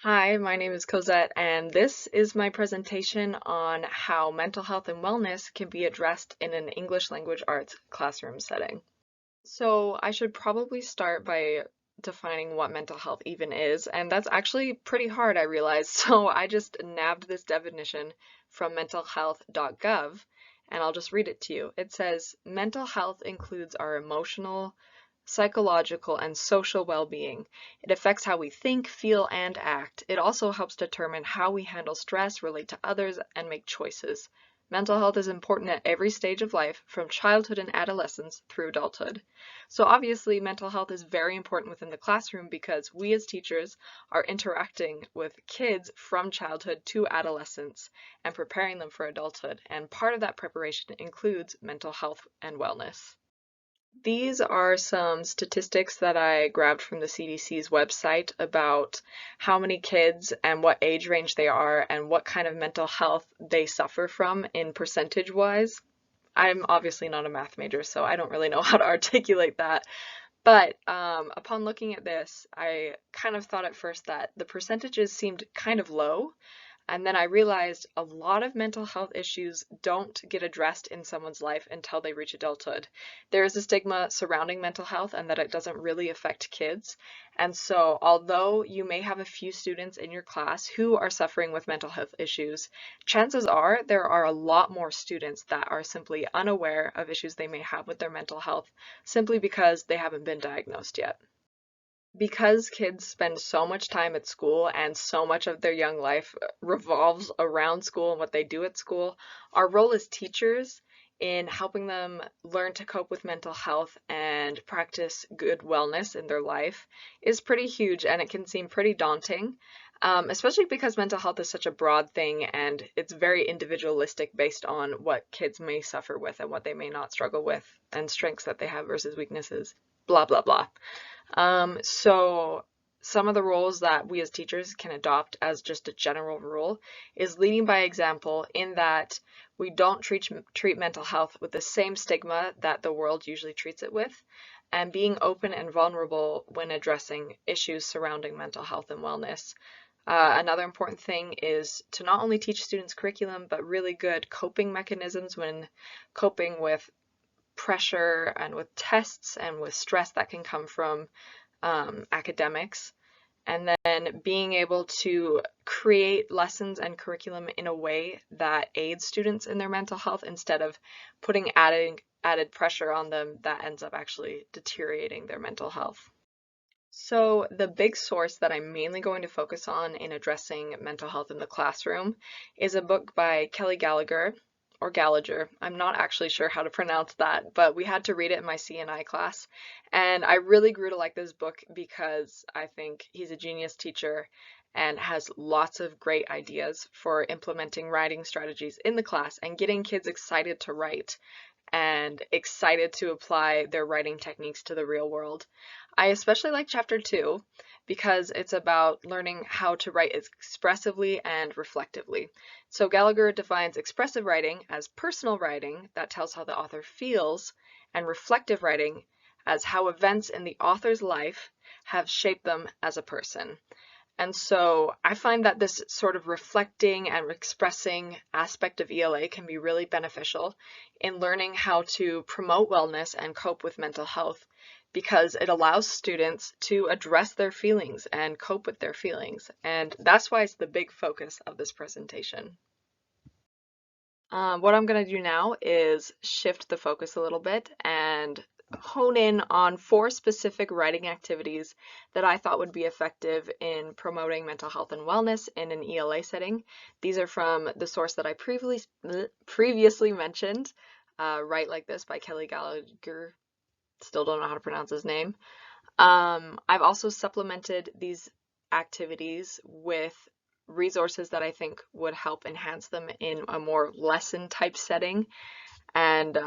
Hi, my name is Cosette, and this is my presentation on how mental health and wellness can be addressed in an English language arts classroom setting. So I should probably start by defining what mental health even is, and that's actually pretty hard, I realize. So I just nabbed this definition from mentalhealth.gov, and I'll just read it to you. It says, mental health includes our emotional, psychological, and social well-being. It affects how we think, feel, and act. It also helps determine how we handle stress, relate to others, and make choices. Mental health is important at every stage of life, from childhood and adolescence through adulthood. So obviously, mental health is very important within the classroom because we as teachers are interacting with kids from childhood to adolescence and preparing them for adulthood. And part of that preparation includes mental health and wellness. These are some statistics that I grabbed from the CDC's website about how many kids and what age range they are and what kind of mental health they suffer from in percentage wise. I'm obviously not a math major, so I don't really know how to articulate that. But upon looking at this, I kind of thought at first that the percentages seemed kind of low, and then I realized a lot of mental health issues don't get addressed in someone's life until they reach adulthood. There is a stigma surrounding mental health and that it doesn't really affect kids. And so, although you may have a few students in your class who are suffering with mental health issues, chances are there are a lot more students that are simply unaware of issues they may have with their mental health simply because they haven't been diagnosed yet. Because kids spend so much time at school and so much of their young life revolves around school and what they do at school, our role as teachers in helping them learn to cope with mental health and practice good wellness in their life is pretty huge, and it can seem pretty daunting, especially because mental health is such a broad thing and it's very individualistic based on what kids may suffer with and what they may not struggle with and strengths that they have versus weaknesses, blah, blah, blah. So some of the roles that we as teachers can adopt as just a general rule is leading by example, in that we don't treat mental health with the same stigma that the world usually treats it with, and being open and vulnerable when addressing issues surrounding mental health and wellness. Another important thing is to not only teach students curriculum, but really good coping mechanisms when coping with pressure and with tests and with stress that can come from academics, and then being able to create lessons and curriculum in a way that aids students in their mental health instead of putting added pressure on them that ends up actually deteriorating their mental health. So the big source that I'm mainly going to focus on in addressing mental health in the classroom is a book by Kelly Gallagher, or Gallagher. I'm not actually sure how to pronounce that, but we had to read it in my CNI class. And I really grew to like this book because I think he's a genius teacher and has lots of great ideas for implementing writing strategies in the class and getting kids excited to write and excited to apply their writing techniques to the real world. I especially like chapter 2 because it's about learning how to write expressively and reflectively. So Gallagher defines expressive writing as personal writing that tells how the author feels, and reflective writing as how events in the author's life have shaped them as a person. And so I find that this sort of reflecting and expressing aspect of ELA can be really beneficial in learning how to promote wellness and cope with mental health, because it allows students to address their feelings and cope with their feelings. And that's why it's the big focus of this presentation. What I'm going to do now is shift the focus a little bit and hone in on 4 specific writing activities that I thought would be effective in promoting mental health and wellness in an ELA setting. These are from the source that I previously mentioned, Write Like This by Kelly Gallagher. Still don't know how to pronounce his name. I've also supplemented these activities with resources that I think would help enhance them in a more lesson type setting, and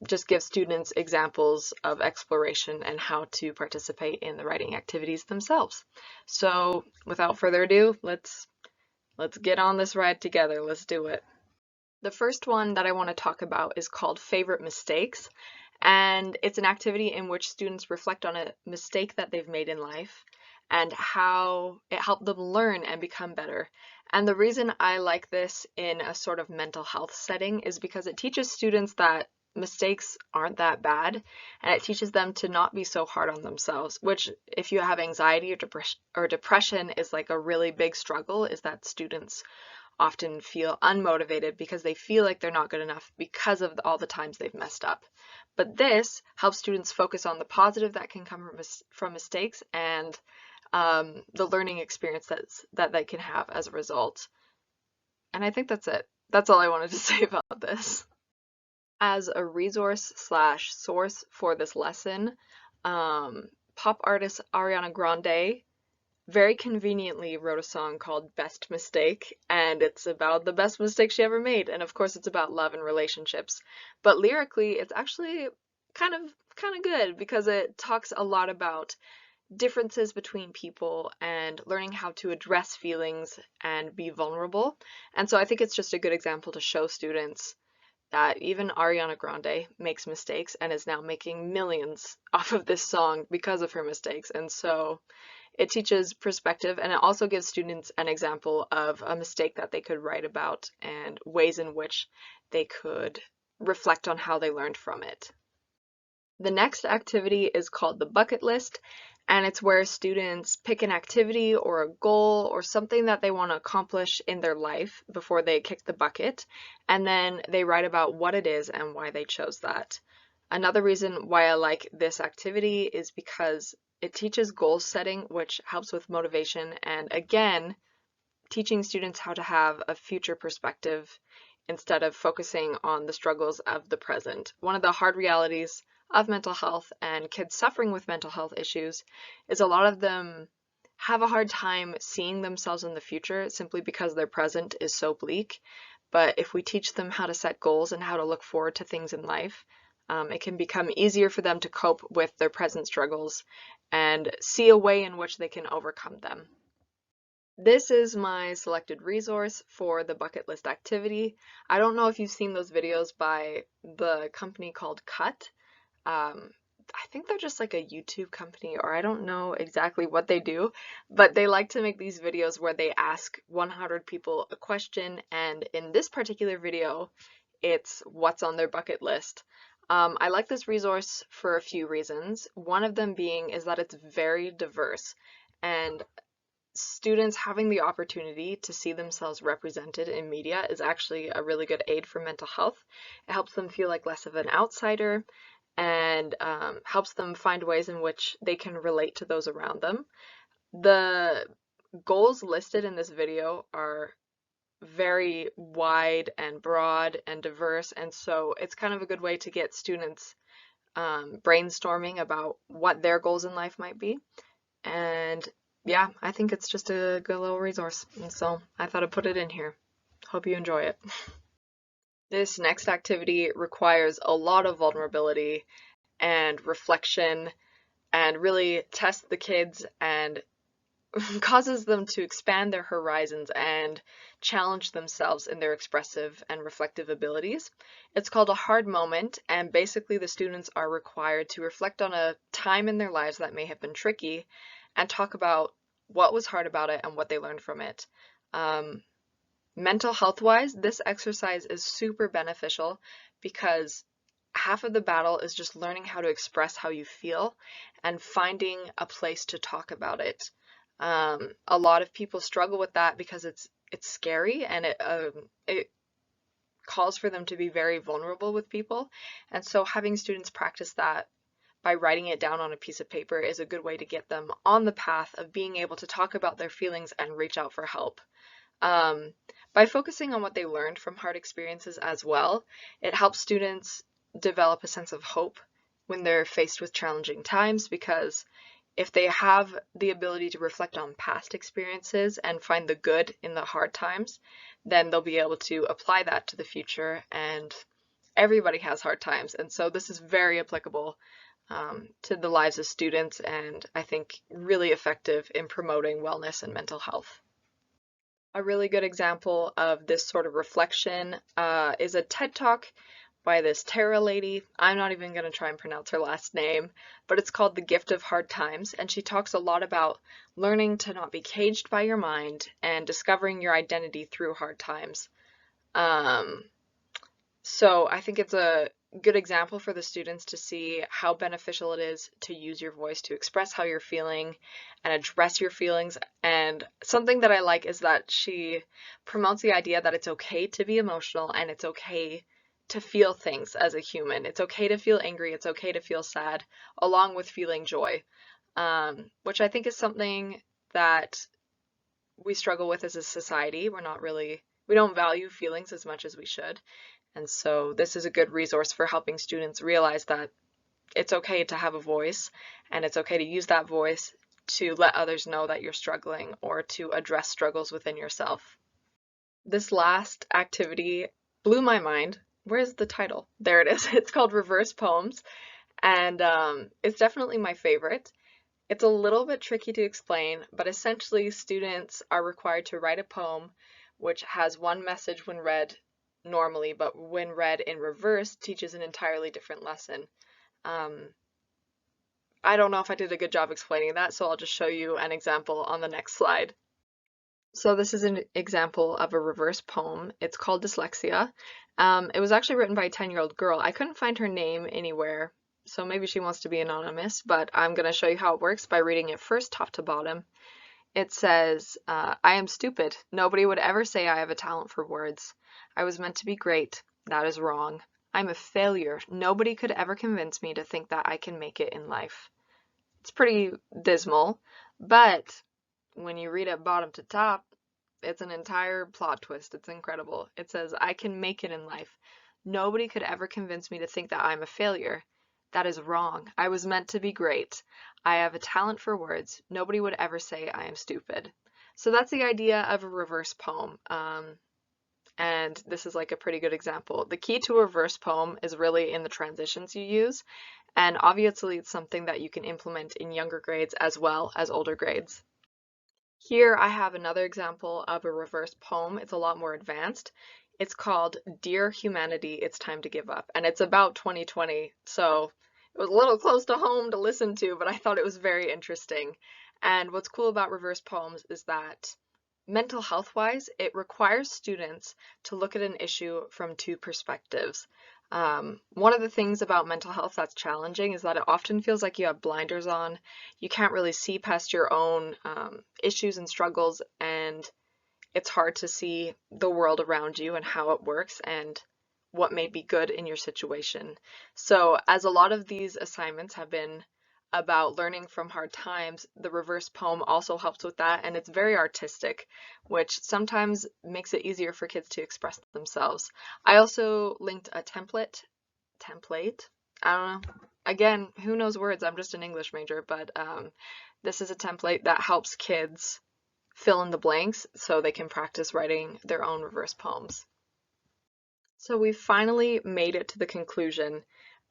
just give students examples of exploration and how to participate in the writing activities themselves. So without further ado, let's get on this ride together. Let's do it. The first one that I want to talk about is called Favorite Mistakes, and it's an activity in which students reflect on a mistake that they've made in life and how it helped them learn and become better. And the reason I like this in a sort of mental health setting is because it teaches students that mistakes aren't that bad, and it teaches them to not be so hard on themselves, which if you have anxiety or depression is like a really big struggle, is that students often feel unmotivated because they feel like they're not good enough because of all the times they've messed up. But this helps students focus on the positive that can come from mistakes and the learning experience that they can have as a result. And I think that's it. That's all I wanted to say about this. As a resource slash source for this lesson, pop artist Ariana Grande very conveniently wrote a song called Best Mistake, and it's about the best mistake she ever made. And of course it's about love and relationships. But lyrically, it's actually kind of good because it talks a lot about differences between people and learning how to address feelings and be vulnerable. And so I think it's just a good example to show students that even Ariana Grande makes mistakes and is now making millions off of this song because of her mistakes. And so it teaches perspective, and it also gives students an example of a mistake that they could write about and ways in which they could reflect on how they learned from it. The next activity is called the bucket list, and it's where students pick an activity or a goal or something that they want to accomplish in their life before they kick the bucket, and then they write about what it is and why they chose that. Another reason why I like this activity is because it teaches goal setting, which helps with motivation, and again, teaching students how to have a future perspective instead of focusing on the struggles of the present. One of the hard realities of mental health and kids suffering with mental health issues is a lot of them have a hard time seeing themselves in the future simply because their present is so bleak. But if we teach them how to set goals and how to look forward to things in life, it can become easier for them to cope with their present struggles and see a way in which they can overcome them. This is my selected resource for the bucket list activity. I don't know if you've seen those videos by the company called Cut. I think they're just like a YouTube company, or I don't know exactly what they do, but they like to make these videos where they ask 100 people a question, and in this particular video, it's what's on their bucket list. I like this resource for a few reasons. One of them being is that it's very diverse, and students having the opportunity to see themselves represented in media is actually a really good aid for mental health. It helps them feel like less of an outsider and helps them find ways in which they can relate to those around them. The goals listed in this video are very wide and broad and diverse, and so it's kind of a good way to get students brainstorming about what their goals in life might be. And yeah, I think it's just a good little resource, and so I thought I'd put it in here. Hope you enjoy it. This next activity requires a lot of vulnerability and reflection and really tests the kids and causes them to expand their horizons and challenge themselves in their expressive and reflective abilities. It's called a hard moment, and basically the students are required to reflect on a time in their lives that may have been tricky and talk about what was hard about it and what they learned from it. Mental health wise, this exercise is super beneficial because half of the battle is just learning how to express how you feel and finding a place to talk about it. A lot of people struggle with that because it's scary, and it calls for them to be very vulnerable with people. And so having students practice that by writing it down on a piece of paper is a good way to get them on the path of being able to talk about their feelings and reach out for help. By focusing on what they learned from hard experiences as well, it helps students develop a sense of hope when they're faced with challenging times, because if they have the ability to reflect on past experiences and find the good in the hard times, then they'll be able to apply that to the future. And everybody has hard times, and so this is very applicable to the lives of students, and I think really effective in promoting wellness and mental health. A really good example of this sort of reflection is a TED Talk by this Tara lady. I'm not even going to try and pronounce her last name, but it's called The Gift of Hard Times, and she talks a lot about learning to not be caged by your mind and discovering your identity through hard times. So I think it's a good example for the students to see how beneficial it is to use your voice to express how you're feeling and address your feelings. And something that I like is that she promotes the idea that it's okay to be emotional and it's okay to feel things as a human. It's okay to feel angry, it's okay to feel sad, along with feeling joy, which I think is something that we struggle with as a society. We don't value feelings as much as we should. And so this is a good resource for helping students realize that it's okay to have a voice and it's okay to use that voice to let others know that you're struggling or to address struggles within yourself. This last activity blew my mind. Where's the title? There it is. It's called Reverse Poems, and it's definitely my favorite. It's a little bit tricky to explain, but essentially students are required to write a poem which has one message when read normally, but when read in reverse teaches an entirely different lesson. I don't know if I did a good job explaining that, so I'll just show you an example on the next slide. So this is an example of a reverse poem. It's called Dyslexia. It was actually written by a 10-year-old girl. I couldn't find her name anywhere, so maybe she wants to be anonymous, but I'm going to show you how it works by reading it first, top to bottom. It says, I am stupid. Nobody would ever say I have a talent for words. I was meant to be great. That is wrong. I'm a failure. Nobody could ever convince me to think that I can make it in life. It's pretty dismal, but when you read it bottom to top, it's an entire plot twist. It's incredible. It says, I can make it in life. Nobody could ever convince me to think that I'm a failure. That is wrong. I was meant to be great. I have a talent for words. Nobody would ever say I am stupid. So that's the idea of a reverse poem. And this is like a pretty good example. The key to a reverse poem is really in the transitions you use. And obviously it's something that you can implement in younger grades as well as older grades. Here I have another example of a reverse poem. It's a lot more advanced. It's called Dear Humanity, It's Time to Give Up, and it's about 2020, so it was a little close to home to listen to, but I thought it was very interesting. And what's cool about reverse poems is that mental health wise, it requires students to look at an issue from two perspectives. One of the things about mental health that's challenging is that it often feels like you have blinders on. You can't really see past your own issues and struggles, and it's hard to see the world around you and how it works and what may be good in your situation. So, as a lot of these assignments have been about learning from hard times, the reverse poem also helps with that, and it's very artistic, which sometimes makes it easier for kids to express themselves. I also linked a template. I don't know. Again, who knows words? I'm just an English major, but this is a template that helps kids fill in the blanks so they can practice writing their own reverse poems. So we finally made it to the conclusion,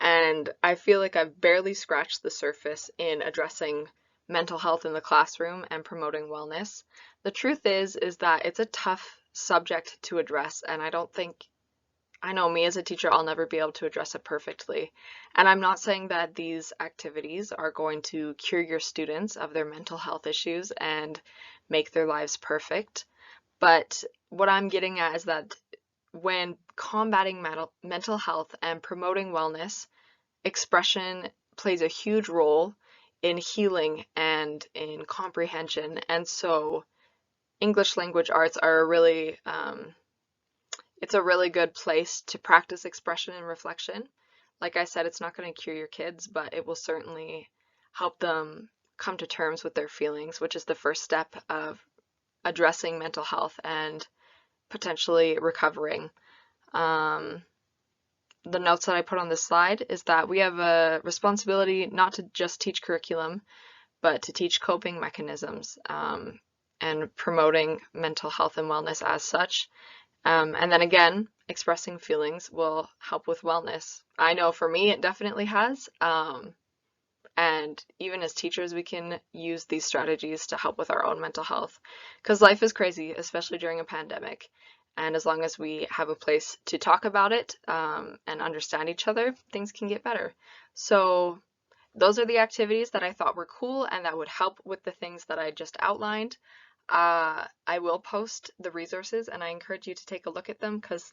and I feel like I've barely scratched the surface in addressing mental health in the classroom and promoting wellness. The truth is that it's a tough subject to address, and I know me as a teacher, I'll never be able to address it perfectly. And I'm not saying that these activities are going to cure your students of their mental health issues and make their lives perfect. But what I'm getting at is that when combating mental health and promoting wellness, expression plays a huge role in healing and in comprehension. And so English language arts are it's a really good place to practice expression and reflection. Like I said, it's not going to cure your kids, but it will certainly help them come to terms with their feelings, which is the first step of addressing mental health and potentially recovering. The notes that I put on this slide is that we have a responsibility not to just teach curriculum, but to teach coping mechanisms and promoting mental health and wellness as such. And then again, expressing feelings will help with wellness. I know for me, it definitely has. And even as teachers, we can use these strategies to help with our own mental health because life is crazy, especially during a pandemic. And as long as we have a place to talk about it and understand each other, things can get better. So those are the activities that I thought were cool and that would help with the things that I just outlined. I will post the resources and I encourage you to take a look at them because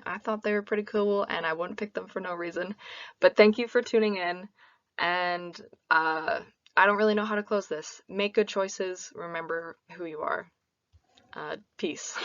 I thought they were pretty cool and I wouldn't pick them for no reason. But thank you for tuning in, and I don't really know how to close this. Make good choices. Remember who you are. Peace.